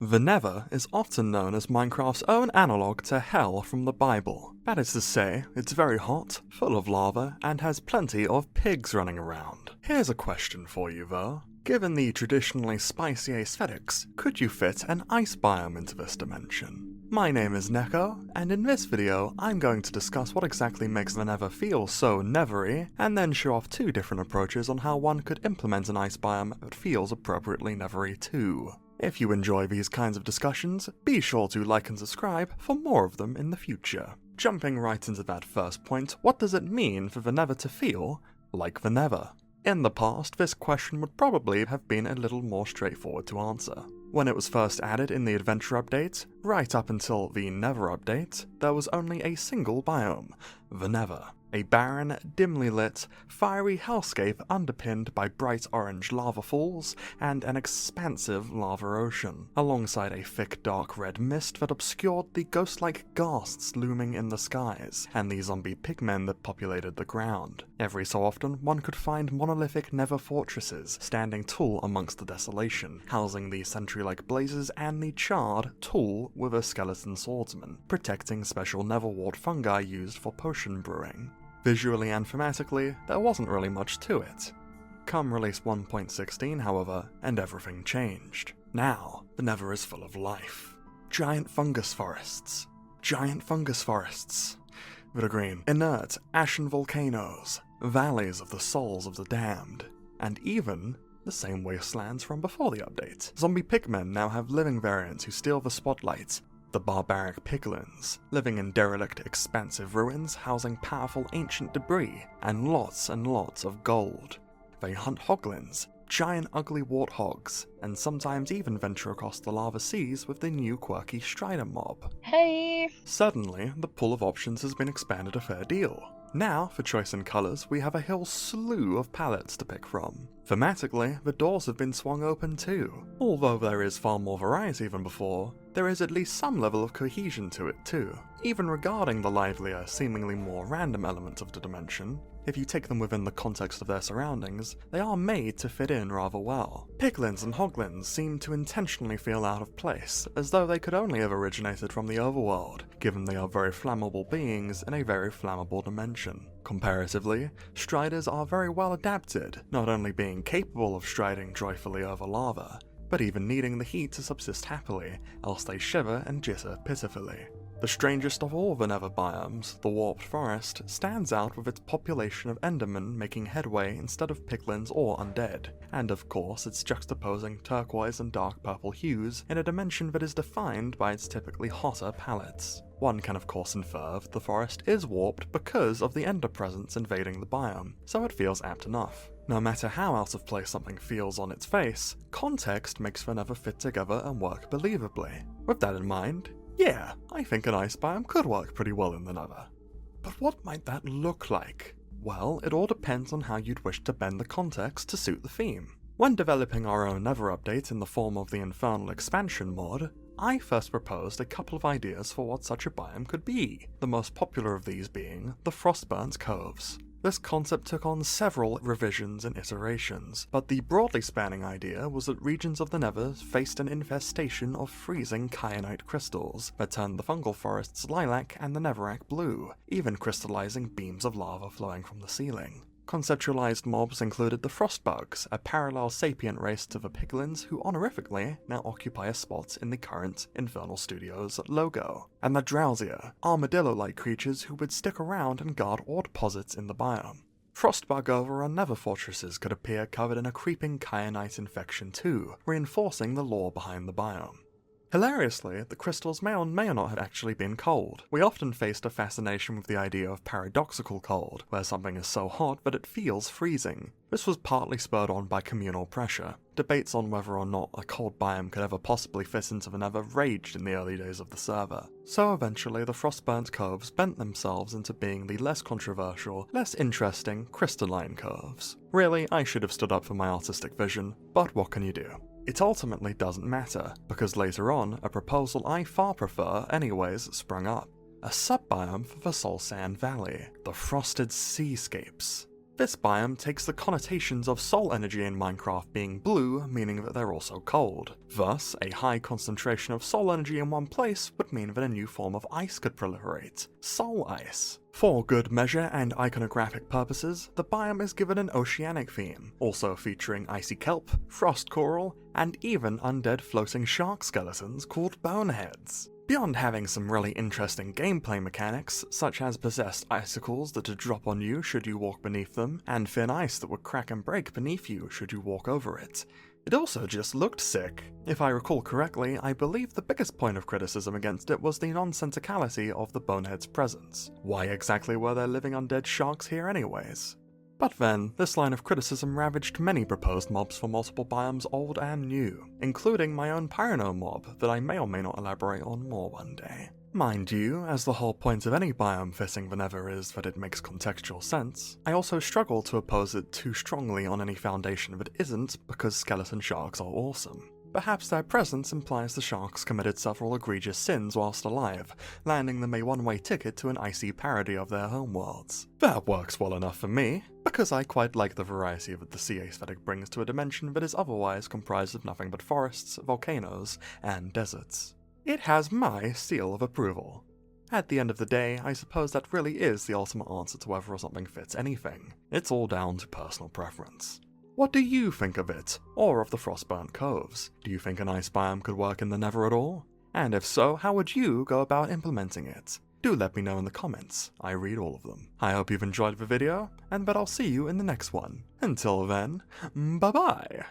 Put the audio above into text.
The Nether is often known as Minecraft's own analogue to Hell from the Bible. That is to say, it's very hot, full of lava, and has plenty of pigs running around. Here's a question for you though. Given the traditionally spicy aesthetics, could you fit an ice biome into this dimension? My name is Neko, and in this video I'm going to discuss what exactly makes the Nether feel so nethery, and then show off two different approaches on how one could implement an ice biome that feels appropriately nethery too. If you enjoy these kinds of discussions, be sure to like and subscribe for more of them in the future. Jumping right into that first point, what does it mean for the Nether to feel like the Nether? In the past, this question would probably have been a little more straightforward to answer. When it was first added in the Adventure update, right up until the Nether update, there was only a single biome, the Nether. A barren, dimly lit, fiery hellscape underpinned by bright orange lava falls and an expansive lava ocean, alongside a thick dark red mist that obscured the ghost-like ghasts looming in the skies, and the zombie pigmen that populated the ground. Every so often, one could find monolithic Nether fortresses standing tall amongst the desolation, housing the sentry-like blazes and the charred, tall, wither skeleton swordsman, protecting special Nether wart fungi used for potion brewing. Visually and thematically, there wasn't really much to it. Come release 1.16, however, and everything changed. Now, the Nether is full of life. Giant fungus forests. That are green, inert, ashen volcanoes, valleys of the souls of the damned, and even the same wastelands from before the update. Zombie pigmen now have living variants who steal the spotlight. The barbaric piglins, living in derelict expansive ruins housing powerful ancient debris and lots of gold. They hunt hoglins, giant ugly warthogs, and sometimes even venture across the lava seas with the new quirky Strider mob. Hey! Suddenly, the pool of options has been expanded a fair deal. Now, for choice in colours, we have a whole slew of palettes to pick from. Thematically, the doors have been swung open too. Although there is far more variety than before, there is at least some level of cohesion to it too. Even regarding the livelier, seemingly more random elements of the dimension, if you take them within the context of their surroundings, they are made to fit in rather well. Piglins and hoglins seem to intentionally feel out of place, as though they could only have originated from the overworld, given they are very flammable beings in a very flammable dimension. Comparatively, striders are very well adapted, not only being capable of striding joyfully over lava, but even needing the heat to subsist happily, else they shiver and jitter pitifully. The strangest of all the Nether biomes, the Warped Forest, stands out with its population of Endermen making headway instead of piglins or undead, and of course its juxtaposing turquoise and dark purple hues in a dimension that is defined by its typically hotter palettes. One can of course infer that the forest is warped because of the Ender presence invading the biome, so it feels apt enough. No matter how out of place something feels on its face, context makes the Nether fit together and work believably. With that in mind, yeah, I think an ice biome could work pretty well in the Nether. But what might that look like? Well, it all depends on how you'd wish to bend the context to suit the theme. When developing our own Nether update in the form of the Infernal Expansion mod, I first proposed a couple of ideas for what such a biome could be, the most popular of these being the Frostburn's Coves. This concept took on several revisions and iterations, but the broadly spanning idea was that regions of the Nether faced an infestation of freezing kyanite crystals that turned the fungal forests lilac and the netherrack blue, even crystallizing beams of lava flowing from the ceiling. Conceptualized mobs included the Frostbugs, a parallel sapient race to the piglins who honorifically now occupy a spot in the current Infernal Studios logo, and the Drowsier, armadillo-like creatures who would stick around and guard ore deposits in the biome. Frostbug overrun Nether fortresses could appear covered in a creeping kyanite infection too, reinforcing the lore behind the biome. Hilariously, the crystals may or not have actually been cold. We often faced a fascination with the idea of paradoxical cold, where something is so hot that it feels freezing. This was partly spurred on by communal pressure. Debates on whether or not a cold biome could ever possibly fit into the Nether raged in the early days of the server. So eventually the Frostburnt Coves bent themselves into being the less controversial, less interesting, crystalline coves. Really, I should have stood up for my artistic vision, but what can you do? It ultimately doesn't matter, because later on, a proposal I far prefer anyways sprung up. A sub-biome for the Soul Sand Valley, the Frosted Seascapes. This biome takes the connotations of soul energy in Minecraft being blue, meaning that they're also cold. Thus, a high concentration of soul energy in one place would mean that a new form of ice could proliferate, soul ice. For good measure and iconographic purposes, the biome is given an oceanic theme, also featuring icy kelp, frost coral, and even undead floating shark skeletons called boneheads. Beyond having some really interesting gameplay mechanics, such as possessed icicles that would drop on you should you walk beneath them, and thin ice that would crack and break beneath you should you walk over it, it also just looked sick. If I recall correctly, I believe the biggest point of criticism against it was the nonsensicality of the bonehead's presence. Why exactly were there living undead sharks here anyways? But then, this line of criticism ravaged many proposed mobs for multiple biomes old and new, including my own Pyrono mob that I may or may not elaborate on more one day. Mind you, as the whole point of any biome fitting the Nether is that it makes contextual sense, I also struggle to oppose it too strongly on any foundation that isn't because skeleton sharks are awesome. Perhaps their presence implies the sharks committed several egregious sins whilst alive, landing them a one-way ticket to an icy parody of their homeworlds. That works well enough for me, because I quite like the variety that the sea aesthetic brings to a dimension that is otherwise comprised of nothing but forests, volcanoes, and deserts. It has my seal of approval. At the end of the day, I suppose that really is the ultimate answer to whether or something fits anything. It's all down to personal preference. What do you think of it, or of the Frostburn Coves? Do you think an ice biome could work in the Nether at all? And if so, how would you go about implementing it? Do let me know in the comments, I read all of them. I hope you've enjoyed the video, and that I'll see you in the next one. Until then, bye bye!